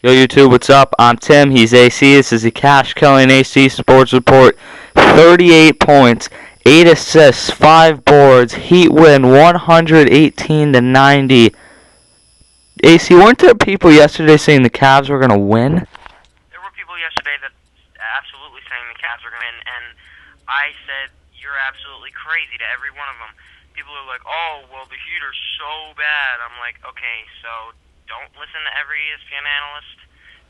Yo, YouTube, what's up? I'm Tim. He's AC. This is the Cash Kelly and AC Sports Report. 38 points, 8 assists, 5 boards. Heat win 118-90. AC, weren't there people yesterday saying the Cavs were going to win? There were people yesterday that absolutely saying the Cavs were going to win, and I said, you're absolutely crazy to every one of them. People are like, oh, well, the Heat are so bad. I'm like, okay, so don't listen to every ESPN analyst,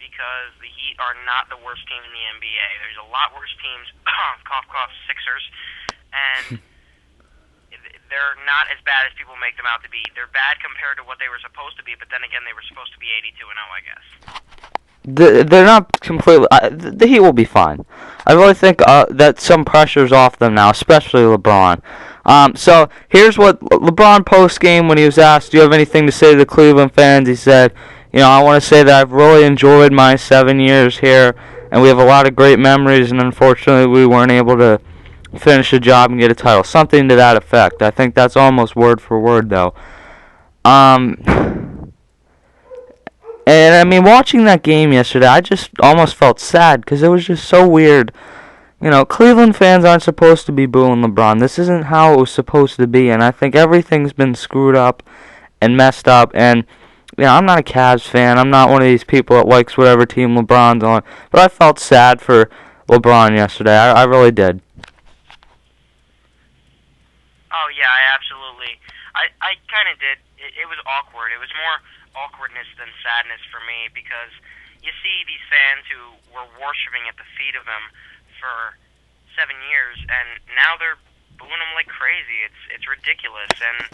because the Heat are not the worst team in the NBA. There's a lot worse teams, cough, cough, Sixers, and they're not as bad as people make them out to be. They're bad compared to what they were supposed to be, but then again, they were supposed to be 82-0, I guess. They're not completely... the Heat will be fine. I really think that some pressure's off them now, especially LeBron. So here's what LeBron post-game, when he was asked, do you have anything to say to the Cleveland fans, he said, I want to say that I've really enjoyed my 7 years here, and we have a lot of great memories, and unfortunately we weren't able to finish the job and get a title. Something to that effect. I think that's almost word for word, though. And, I mean, watching that game yesterday, I just almost felt sad, because it was just so weird. Cleveland fans aren't supposed to be booing LeBron. This isn't how it was supposed to be, and I think everything's been screwed up and messed up, and I'm not a Cavs fan. I'm not one of these people that likes whatever team LeBron's on, but I felt sad for LeBron yesterday. I really did. Oh, yeah, I absolutely. I kind of did. It was awkward. It was more awkwardness than sadness for me, because you see these fans who were worshiping at the feet of him for 7 years, and now they're booing him like crazy. It's ridiculous, and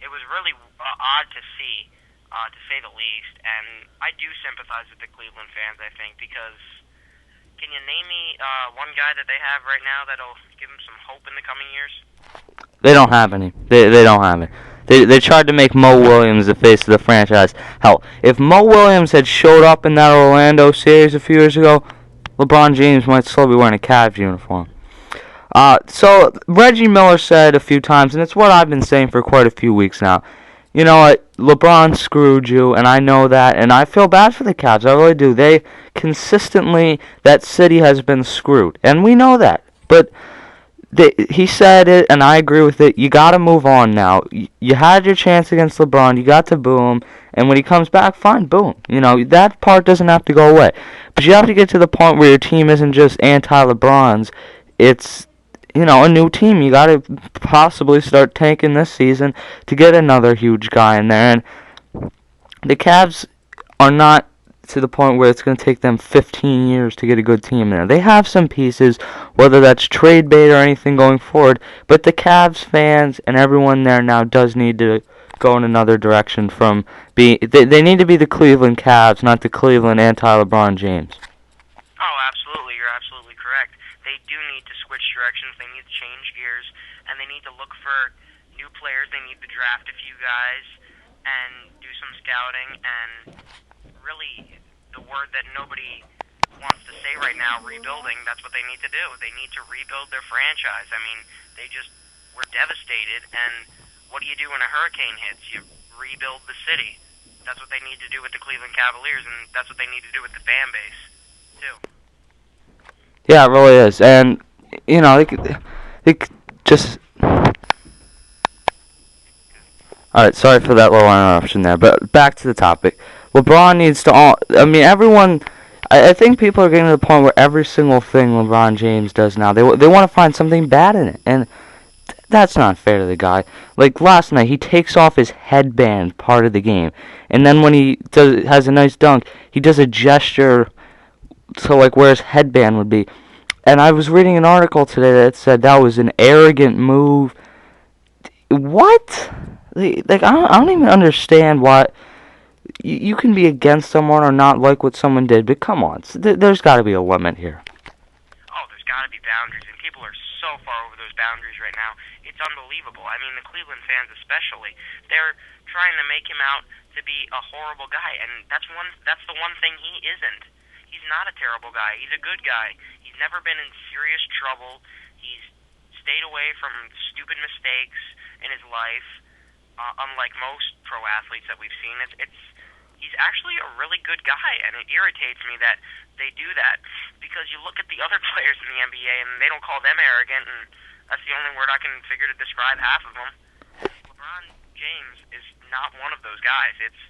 it was really odd to see, to say the least. And I do sympathize with the Cleveland fans, I think, because can you name me one guy that they have right now that'll give them some hope in the coming years? They don't have any. They don't have it. They tried to make Mo Williams the face of the franchise. Hell, if Mo Williams had showed up in that Orlando series a few years ago, LeBron James might still be wearing a Cavs uniform. So Reggie Miller said a few times, and it's what I've been saying for quite a few weeks now. You know what? LeBron screwed you, and I know that, and I feel bad for the Cavs. I really do. They consistently, that city has been screwed, and we know that. But he said it, and I agree with it. You got to move on now. You had your chance against LeBron. You got to boo him, and when he comes back, fine, boo him. That part doesn't have to go away. But you have to get to the point where your team isn't just anti-LeBron's. It's, a new team. You got to possibly start tanking this season to get another huge guy in there. And the Cavs are not to the point where it's going to take them 15 years to get a good team there. They have some pieces, whether that's trade bait or anything going forward, but the Cavs fans and everyone there now does need to go in another direction from being... They need to be the Cleveland Cavs, not the Cleveland anti-LeBron James. Oh, absolutely. You're absolutely correct. They do need to switch directions. They need to change gears, and they need to look for new players. They need to draft a few guys and do some scouting, and really, the word that nobody wants to say right now, rebuilding, that's what they need to do. They need to rebuild their franchise. I mean, they just were devastated, and what do you do when a hurricane hits? You rebuild the city. That's what they need to do with the Cleveland Cavaliers, and that's what they need to do with the fan base, too. Yeah, it really is. And, they just... Alright, sorry for that little interruption there, but back to the topic. LeBron needs to everyone... I think people are getting to the point where every single thing LeBron James does now, they want to find something bad in it, and that's not fair to the guy. Like, last night, he takes off his headband part of the game, and then when he has a nice dunk, he does a gesture to, where his headband would be. And I was reading an article today that said that was an arrogant move. What? I don't even understand why... You can be against someone or not like what someone did, but come on, there's got to be a limit here. Oh, there's got to be boundaries, and people are so far over those boundaries right now. It's unbelievable. I mean, the Cleveland fans especially, they're trying to make him out to be a horrible guy, and that's the one thing he isn't. He's not a terrible guy. He's a good guy. He's never been in serious trouble. He's stayed away from stupid mistakes in his life. Unlike most pro athletes that we've seen, he's actually a really good guy, and it irritates me that they do that, because you look at the other players in the NBA and they don't call them arrogant, and that's the only word I can figure to describe half of them. LeBron James is not one of those guys. It's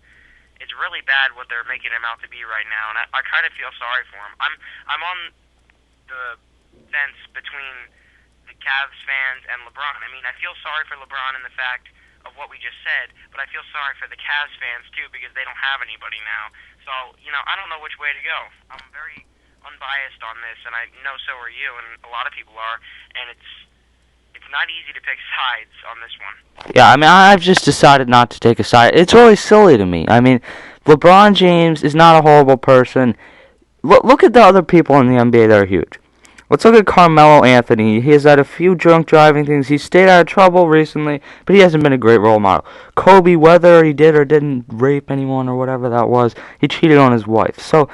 really bad what they're making him out to be right now, and I kind of feel sorry for him. I'm on the fence between the Cavs fans and LeBron. I mean, I feel sorry for LeBron in the fact of what we just said, but I feel sorry for the Cavs fans too, because they don't have anybody now. So, I don't know which way to go. I'm very unbiased on this, and I know so are you, and a lot of people are, and it's not easy to pick sides on this one. Yeah, I mean, I've just decided not to take a side. It's really silly to me. I mean, LeBron James is not a horrible person. Look at the other people in the NBA that are huge. Let's look at Carmelo Anthony. He has had a few drunk driving things. He stayed out of trouble recently, but he hasn't been a great role model. Kobe, whether he did or didn't rape anyone or whatever that was, he cheated on his wife. So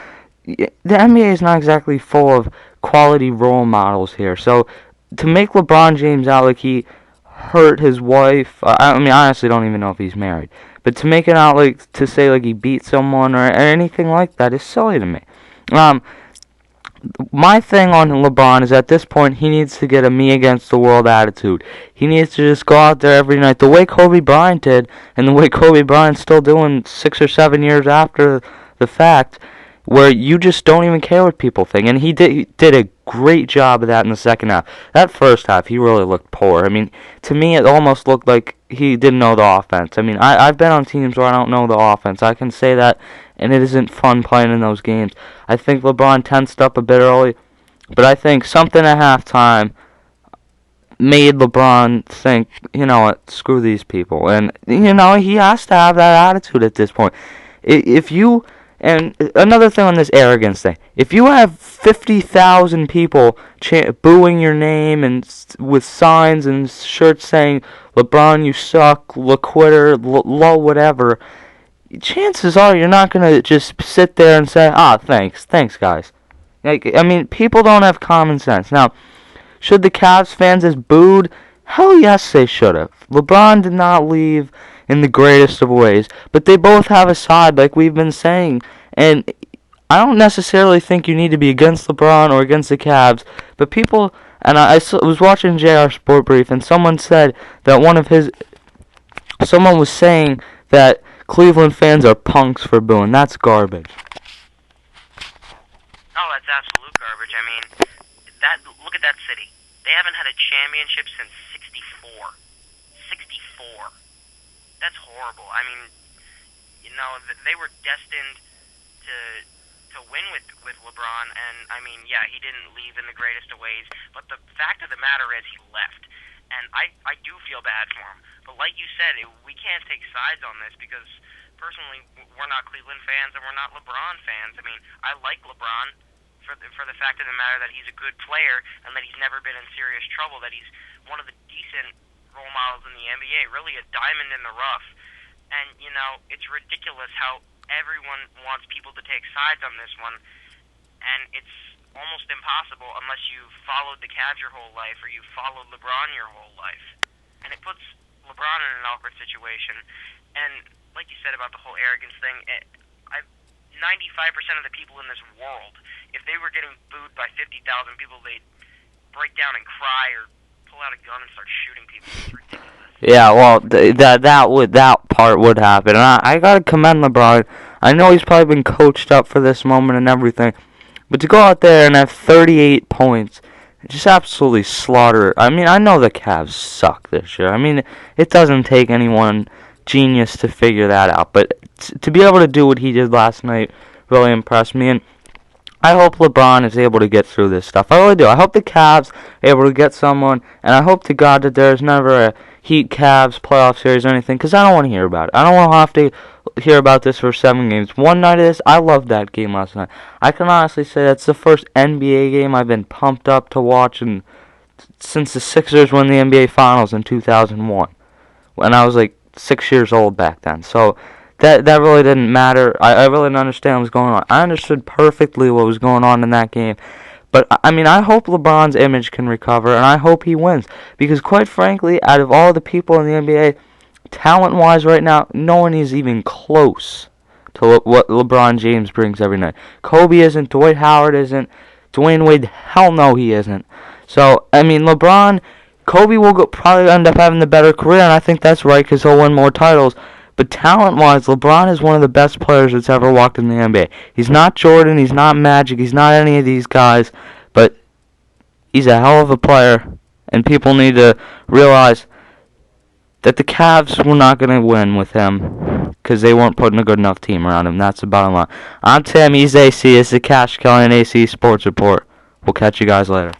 the NBA is not exactly full of quality role models here. So to make LeBron James out like he hurt his wife, I mean, I honestly don't even know if he's married. But to make it out like, to say like he beat someone or anything like that is silly to me. My thing on LeBron is at this point he needs to get a me against the world attitude. He needs to just go out there every night the way Kobe Bryant did, and the way Kobe Bryant's still doing 6 or 7 years after the fact, where you just don't even care what people think. And he did a great job of that in the second half. That first half, he really looked poor. I mean, to me, it almost looked like he didn't know the offense. I mean, I've been on teams where I don't know the offense. I can say that, and it isn't fun playing in those games. I think LeBron tensed up a bit early, but I think something at halftime made LeBron think, you know what, screw these people. And, he has to have that attitude at this point. And another thing on this arrogance thing, if you have 50,000 people booing your name and with signs and shirts saying, LeBron, you suck, La quitter, low whatever, chances are you're not going to just sit there and say, thanks guys. I mean, people don't have common sense. Now, should the Cavs fans have booed? Hell yes, they should have. LeBron did not leave in the greatest of ways, but they both have a side, like we've been saying, and I don't necessarily think you need to be against LeBron or against the Cavs, but people, and I was watching JR Sport Brief, and someone said that someone was saying that Cleveland fans are punks for booing. That's garbage. Oh, that's absolute garbage. I mean, look at that city. They haven't had a championship since 64. 64. That's horrible. I mean, they were destined to win with LeBron, and I mean, yeah, he didn't leave in the greatest of ways, but the fact of the matter is he left, and I do feel bad for him. But like you said, we can't take sides on this, because personally, we're not Cleveland fans and we're not LeBron fans. I mean, I like LeBron for the fact of the matter that he's a good player and that he's never been in serious trouble, that he's one of the decent role models in the NBA, really a diamond in the rough. And, it's ridiculous how everyone wants people to take sides on this one, and it's almost impossible unless you've followed the Cavs your whole life or you've followed LeBron your whole life. And it puts LeBron in an awkward situation. And like you said about the whole arrogance thing, 95% of the people in this world, if they were getting booed by 50,000 people, they'd break down and cry or pull out a gun and start shooting people. It's ridiculous. Yeah, well, that part would happen, and I gotta commend LeBron. I know he's probably been coached up for this moment and everything, but to go out there and have 38 points, just absolutely slaughter. I mean, I know the Cavs suck this year. I mean, it doesn't take anyone genius to figure that out, but to be able to do what he did last night really impressed me, and I hope LeBron is able to get through this stuff. I really do. I hope the Cavs are able to get someone, and I hope to God that there's never a Heat Cavs playoff series or anything, because I don't want to hear about it. I don't want to have to hear about this for 7 games. One night of this, I loved that game last night. I can honestly say that's the first NBA game I've been pumped up to watch since the Sixers won the NBA Finals in 2001, when I was like 6 years old back then. So that really didn't matter. I really didn't understand what was going on. I understood perfectly what was going on in that game. But, I mean, I hope LeBron's image can recover, and I hope he wins. Because, quite frankly, out of all the people in the NBA, talent-wise right now, no one is even close to what LeBron James brings every night. Kobe isn't. Dwight Howard isn't. Dwayne Wade, hell no, he isn't. So, I mean, Kobe will probably end up having the better career, and I think that's right because he'll win more titles. But talent-wise, LeBron is one of the best players that's ever walked in the NBA. He's not Jordan, he's not Magic, he's not any of these guys, but he's a hell of a player, and people need to realize that the Cavs were not going to win with him because they weren't putting a good enough team around him. That's the bottom line. I'm Tim, he's AC. It's the Cash Kelly and AC Sports Report. We'll catch you guys later.